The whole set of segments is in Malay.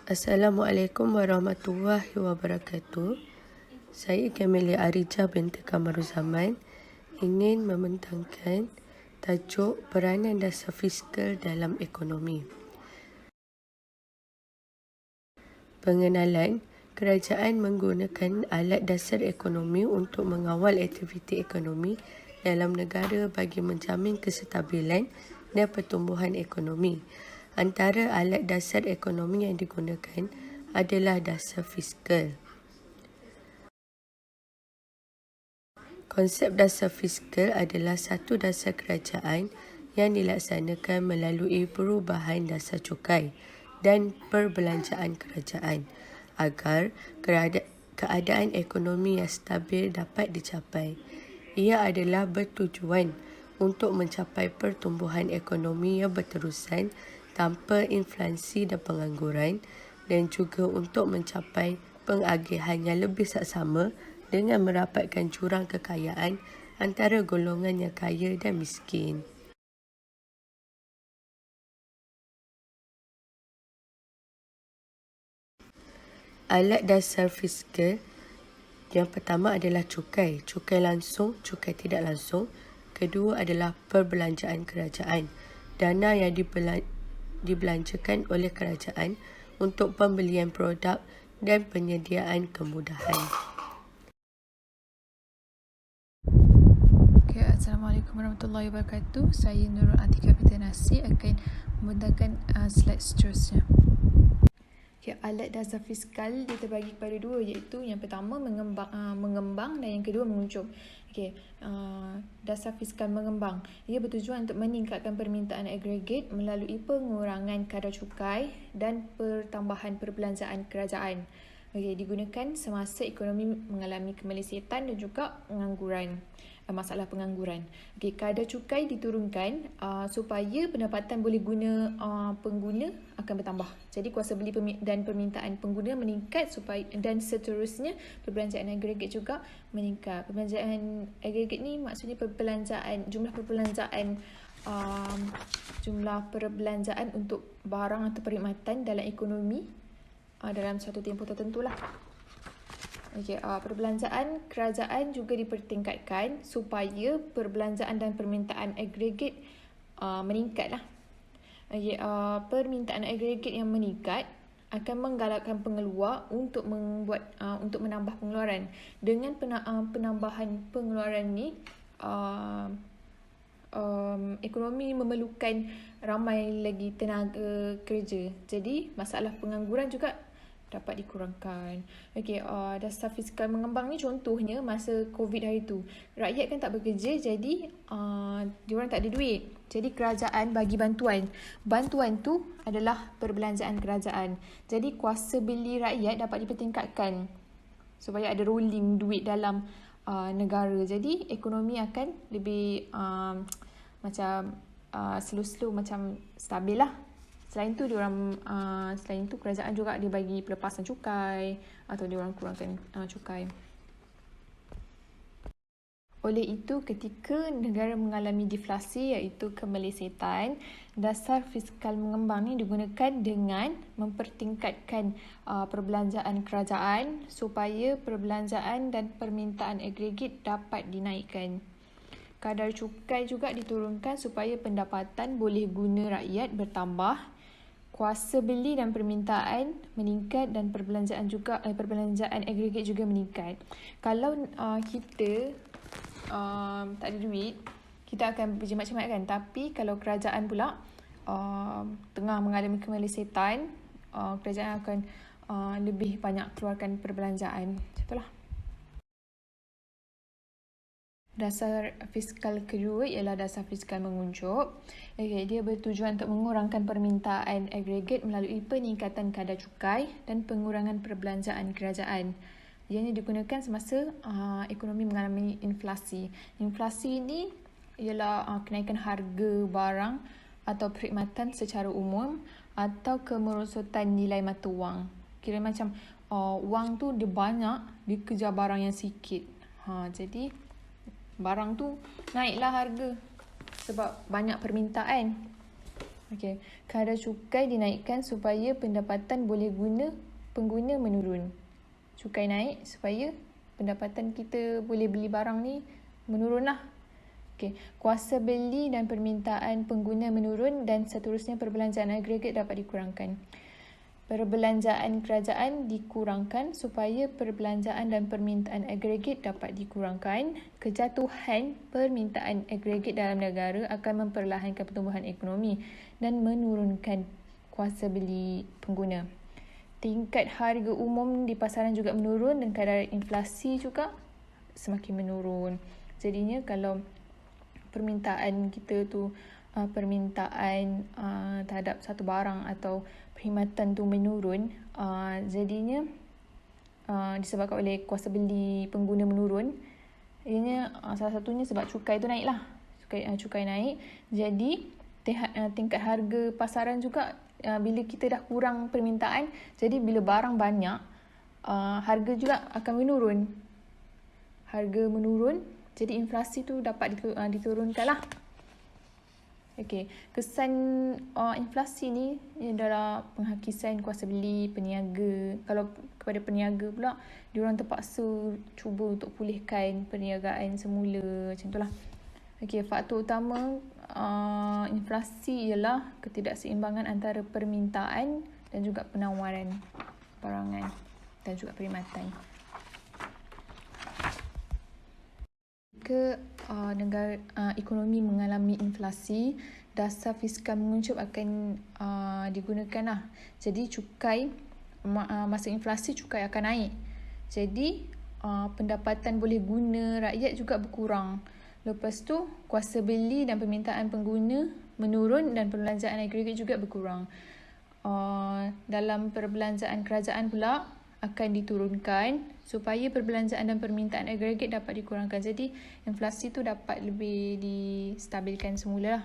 Assalamualaikum warahmatullahi wabarakatuh. Saya Camelia Arija binti Kamaruzaman ingin membentangkan tajuk peranan dasar fiskal dalam ekonomi. Pengenalan, kerajaan menggunakan alat dasar ekonomi untuk mengawal aktiviti ekonomi dalam negara bagi menjamin kestabilan dan pertumbuhan ekonomi. Antara alat dasar ekonomi yang digunakan adalah dasar fiskal. Konsep dasar fiskal adalah satu dasar kerajaan yang dilaksanakan melalui perubahan dasar cukai dan perbelanjaan kerajaan agar keadaan ekonomi yang stabil dapat dicapai. Ia adalah bertujuan untuk mencapai pertumbuhan ekonomi yang berterusan tanpa inflasi dan pengangguran, dan juga untuk mencapai pengagihan yang lebih saksama dengan merapatkan jurang kekayaan antara golongan yang kaya dan miskin. Alat dasar fiskal yang pertama adalah cukai. Cukai langsung, cukai tidak langsung. Kedua adalah perbelanjaan kerajaan. Dana yang dibelanjakan oleh kerajaan untuk pembelian produk dan penyediaan kemudahan. Assalamualaikum warahmatullahi wabarakatuh. Saya Nurul Atika Binti Nasi akan membentangkan slide seterusnya. Alat dasar fiskal dia terbagi kepada dua, iaitu yang pertama mengembang dan yang kedua menguncung. Dasar fiskal mengembang, ia bertujuan untuk meningkatkan permintaan agregat melalui pengurangan kadar cukai dan pertambahan perbelanjaan kerajaan. Digunakan semasa ekonomi mengalami kemelesetan dan juga masalah pengangguran. Kadar cukai diturunkan supaya pendapatan boleh guna pengguna akan bertambah. Jadi kuasa beli dan permintaan pengguna meningkat dan seterusnya perbelanjaan agregat juga meningkat. Perbelanjaan agregat ni maksudnya jumlah perbelanjaan untuk barang atau perkhidmatan dalam ekonomi dalam satu tempoh tertentulah. Perbelanjaan kerajaan juga dipertingkatkan supaya perbelanjaan dan permintaan agregat meningkatlah. Permintaan agregat yang meningkat akan menggalakkan pengeluar untuk menambah pengeluaran. Dengan penambahan pengeluaran ni, ekonomi memerlukan ramai lagi tenaga kerja. Jadi masalah pengangguran juga dapat dikurangkan. Dasar fiskal mengembang ni contohnya masa COVID hari tu. Rakyat kan tak bekerja, jadi diorang tak ada duit. Jadi kerajaan bagi bantuan. Bantuan tu adalah perbelanjaan kerajaan. Jadi kuasa beli rakyat dapat dipertingkatkan supaya ada rolling duit dalam negara. Jadi ekonomi akan lebih slow-slow, macam stabil lah. Selain itu kerajaan juga dia bagi pelepasan cukai atau dia orang kurangkan cukai. Oleh itu, ketika negara mengalami deflasi iaitu kemelesetan, dasar fiskal mengembang ni digunakan dengan mempertingkatkan perbelanjaan kerajaan supaya perbelanjaan dan permintaan agregat dapat dinaikkan. Kadar cukai juga diturunkan supaya pendapatan boleh guna rakyat bertambah. Kuasa beli dan permintaan meningkat dan perbelanjaan agregat juga meningkat. Kalau kita tak ada duit, kita akan berjimat-jimat kan. Tapi kalau kerajaan pula tengah mengalami kemelesetan, kerajaan akan lebih banyak keluarkan perbelanjaan. Itulah. Dasar fiskal kedua ialah dasar fiskal menguncup. Dia bertujuan untuk mengurangkan permintaan agregat melalui peningkatan kadar cukai dan pengurangan perbelanjaan kerajaan. Ianya digunakan semasa ekonomi mengalami inflasi. Inflasi ini ialah kenaikan harga barang atau perkhidmatan secara umum atau kemerosotan nilai mata wang. Kira macam wang tu dia banyak, dia kejar barang yang sikit. Jadi barang tu naiklah harga sebab banyak permintaan. Okey, kadar cukai dinaikkan supaya pendapatan pengguna menurun. Cukai naik supaya pendapatan kita boleh beli barang ni menurun lah. Okey, kuasa beli dan permintaan pengguna menurun dan seterusnya perbelanjaan agregat dapat dikurangkan. Perbelanjaan kerajaan dikurangkan supaya perbelanjaan dan permintaan agregat dapat dikurangkan. Kejatuhan permintaan agregat dalam negara akan memperlahankan pertumbuhan ekonomi dan menurunkan kuasa beli pengguna. Tingkat harga umum di pasaran juga menurun dan kadar inflasi juga semakin menurun. Jadinya kalau permintaan kita tu permintaan terhadap satu barang atau perkhidmatan tu menurun, jadinya disebabkan oleh kuasa beli pengguna menurun. Ianya salah satunya sebab cukai tu naik lah. Cukai naik, jadi tingkat harga pasaran juga bila kita dah kurang permintaan, jadi bila barang banyak, harga juga akan menurun. Harga menurun, jadi inflasi tu dapat diturunkan lah. Okey, kesan inflasi ni adalah penghakisan kuasa beli peniaga. Kalau kepada peniaga pula, diorang terpaksa cuba untuk pulihkan perniagaan semula, macam tu lah. Okey, faktor utama inflasi ialah ketidakseimbangan antara permintaan dan juga penawaran barangan dan juga perkhidmatan. Jika negara ekonomi mengalami inflasi, dasar fiskal menguncup akan digunakan lah. Jadi cukai, masa inflasi cukai akan naik. Jadi pendapatan boleh guna rakyat juga berkurang. Lepas tu kuasa beli dan permintaan pengguna menurun dan perbelanjaan agregat juga berkurang. Dalam perbelanjaan kerajaan pula akan diturunkan supaya perbelanjaan dan permintaan agregat dapat dikurangkan. Jadi inflasi tu dapat lebih distabilkan semula lah.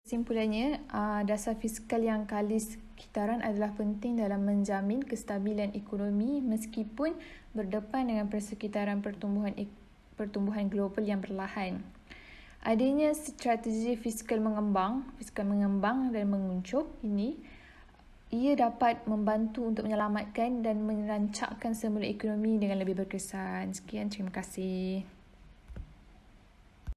Kesimpulannya, dasar fiskal yang kali sekitaran adalah penting dalam menjamin kestabilan ekonomi meskipun berdepan dengan persekitaran pertumbuhan global yang perlahan. Adanya strategi fiskal mengembang dan menguncup ini, ia dapat membantu untuk menyelamatkan dan merancakkan semula ekonomi dengan lebih berkesan. Sekian, terima kasih.